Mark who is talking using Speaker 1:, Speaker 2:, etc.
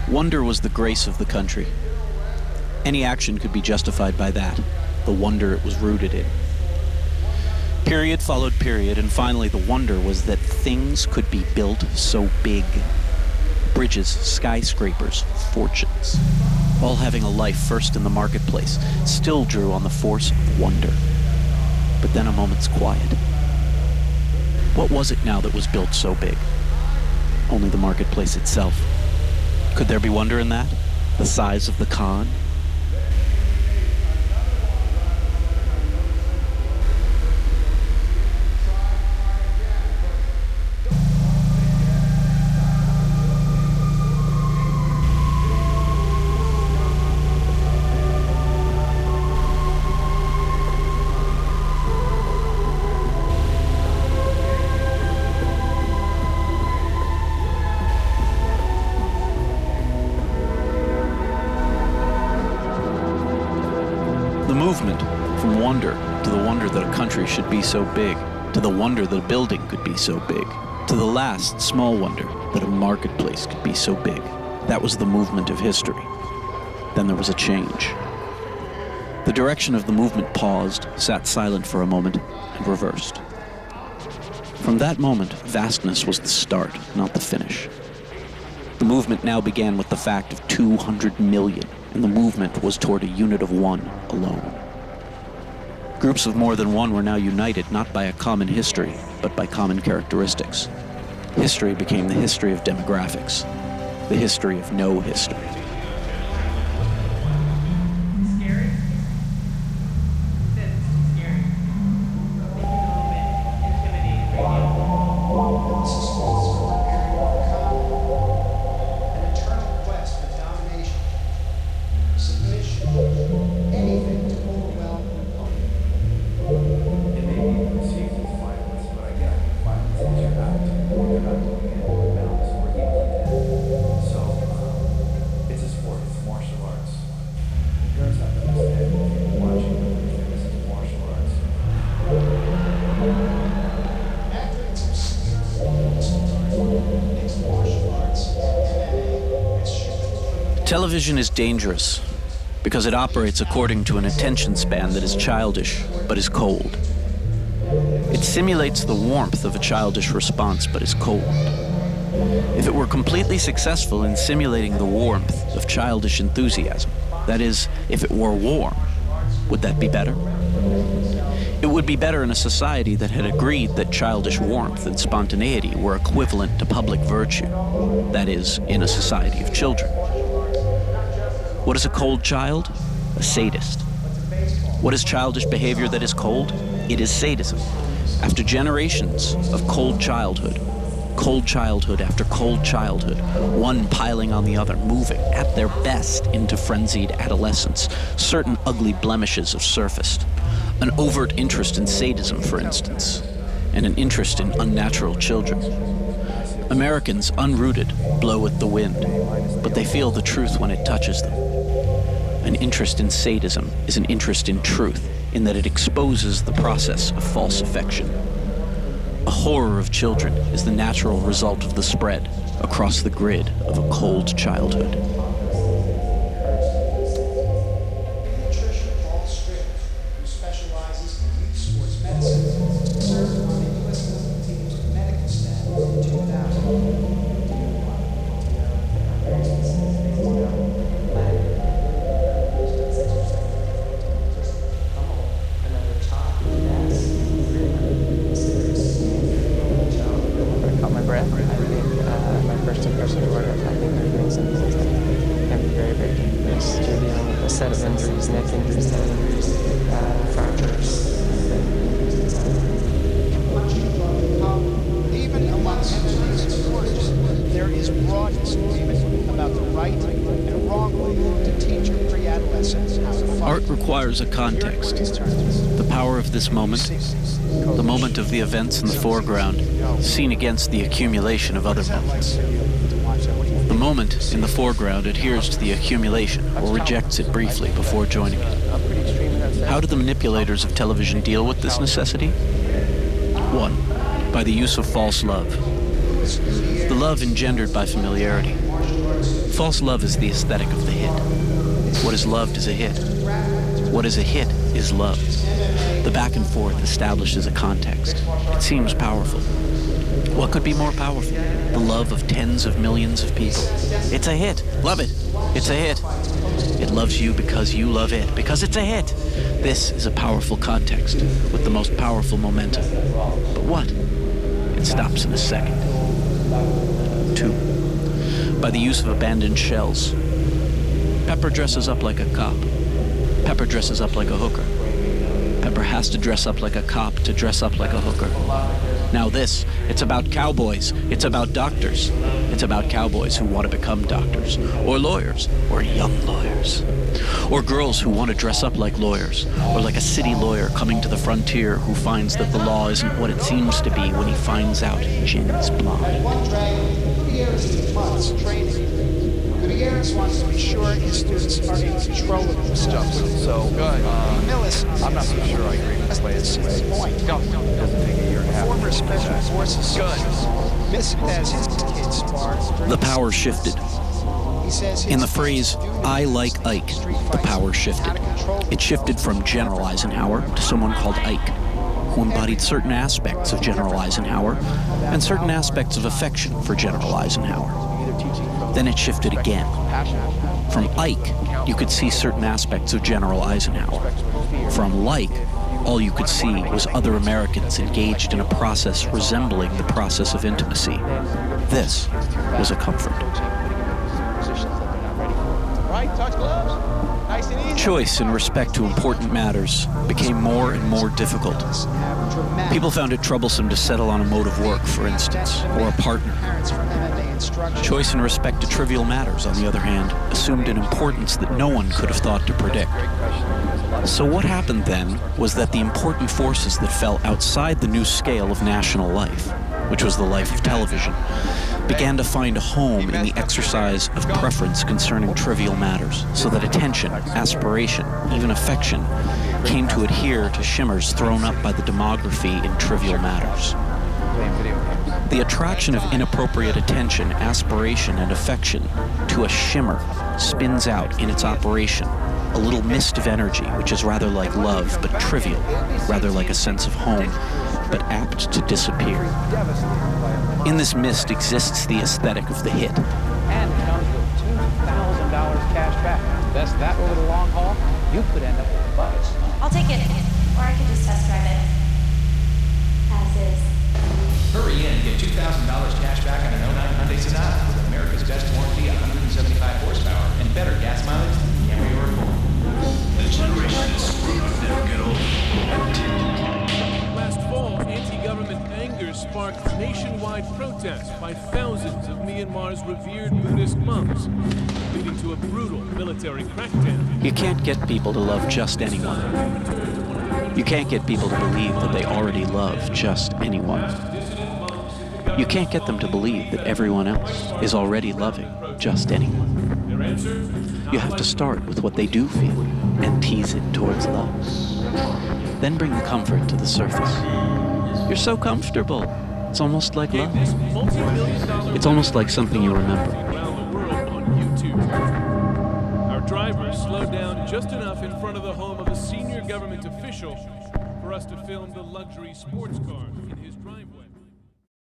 Speaker 1: Wonder was the grace of the country. Any action could be justified by that, the wonder it was rooted in. Period followed period, and finally the wonder was that things could be built so big. Bridges, skyscrapers, fortunes, all having a life first in the marketplace, still drew on the force of wonder. But then a moment's quiet. What was it now that was built so big? Only the marketplace itself. Could there be wonder in that? The size of the Khan? The movement from wonder to the wonder that a country should be so big, to the wonder that a building could be so big, to the last small wonder that a marketplace could be so big. That was the movement of history. Then there was a change. The direction of the movement paused, sat silent for a moment, and reversed. From that moment, vastness was the start, not the finish. The movement now began with the fact of 200 million, and the movement was toward a unit of one alone. Groups of more than one were now united not by a common history, but by common characteristics. History became the history of demographics, the history of no history. Television is dangerous because it operates according to an attention span that is childish but is cold. It simulates the warmth of a childish response but is cold. If it were completely successful in simulating the warmth of childish enthusiasm, that is, if it were warm, would that be better? It would be better in a society that had agreed that childish warmth and spontaneity were equivalent to public virtue, that is, in a society of children. What is a cold child? A sadist. What is childish behavior that is cold? It is sadism. After generations of cold childhood after cold childhood, one piling on the other, moving at their best into frenzied adolescence, certain ugly blemishes have surfaced. An overt interest in sadism, for instance, and an interest in unnatural children. Americans, unrooted, blow with the wind, but they feel the truth when it touches them. An interest in sadism is an interest in truth, in that it exposes the process of false affection. A horror of children is the natural result of the spread across the grid of a cold childhood. Art requires a context. The power of this moment, the moment of the events in the foreground, seen against the accumulation of other moments. The moment in the foreground adheres to the accumulation or rejects it briefly before joining it. How do the manipulators of television deal with this necessity? 1. By the use of false love. The love engendered by familiarity. False love is the aesthetic of the hit. What is loved is a hit. What is a hit is love. The back and forth establishes a context. It seems powerful. What could be more powerful? The love of tens of millions of people. It's a hit. Love it. It's a hit. It loves you because you love it, because it's a hit. This is a powerful context with the most powerful momentum. But what? It stops in a second. 2. By the use of abandoned shells. Pepper dresses up like a cop. Pepper dresses up like a hooker. Pepper has to dress up like a cop to dress up like a hooker. Now this, it's about cowboys. It's about doctors. It's about cowboys who want to become doctors, or lawyers, or young lawyers, or girls who want to dress up like lawyers, or like a city lawyer coming to the frontier who finds that the law isn't what it seems to be when he finds out Jin's blind.
Speaker 2: Gutierrez wants to be sure his students are in control of themselves.
Speaker 3: So,
Speaker 2: Millis,
Speaker 3: I'm not so sure I agree with the way it's
Speaker 2: point.
Speaker 3: Doesn't take a year and a half.
Speaker 2: Former special forces.
Speaker 3: Good.
Speaker 2: Miss has his kids sparred.
Speaker 1: The power shifted.
Speaker 2: He says
Speaker 1: In the phrase, "I like Ike," the power shifted. It shifted from General Eisenhower to someone called Ike, who embodied certain aspects of General Eisenhower and certain aspects of affection for General Eisenhower. Then it shifted again. From Ike, you could see certain aspects of General Eisenhower. From like, all you could see was other Americans engaged in a process resembling the process of intimacy. This was a comfort. Choice in respect to important matters became more and more difficult. People found it troublesome to settle on a mode of work, for instance, or a partner. Choice in respect to trivial matters, on the other hand, assumed an importance that no one could have thought to predict. So what happened then was that the important forces that fell outside the new scale of national life, which was the life of television, began to find a home in the exercise of preference concerning trivial matters, so that attention, aspiration, even affection came to adhere to shimmers thrown up by the demography in trivial matters. The attraction of inappropriate attention, aspiration, and affection to a shimmer spins out in its operation a little mist of energy, which is rather like love, but trivial, rather like a sense of home, but apt to disappear. In this mist exists the aesthetic of the hit.
Speaker 4: And comes with $2,000 cash back. Invest that over the long haul, you could end up with a buzz.
Speaker 5: I'll take it, or I could just test drive it. As is.
Speaker 6: Hurry in, get $2,000 cash back on an 09 Hyundai Sonata with America's best warranty, 175 horsepower, and better gas mileage than ever you were born.
Speaker 7: The generation is screwed, never get old.
Speaker 8: Last fall, anti-government anger sparked nationwide protests by thousands of Myanmar's revered Buddhist monks, leading to a brutal military crackdown.
Speaker 1: You can't get people to love just anyone. You can't get people to believe that they already love just anyone. You can't get them to believe that everyone else is already loving just anyone. You have to start with what they do feel and tease it towards love. Then bring the comfort to the surface. You're so comfortable. It's almost like love. It's almost like something you remember.
Speaker 8: Our driver slowed down just enough in front of the home of a senior government official for us to film the luxury sports car in his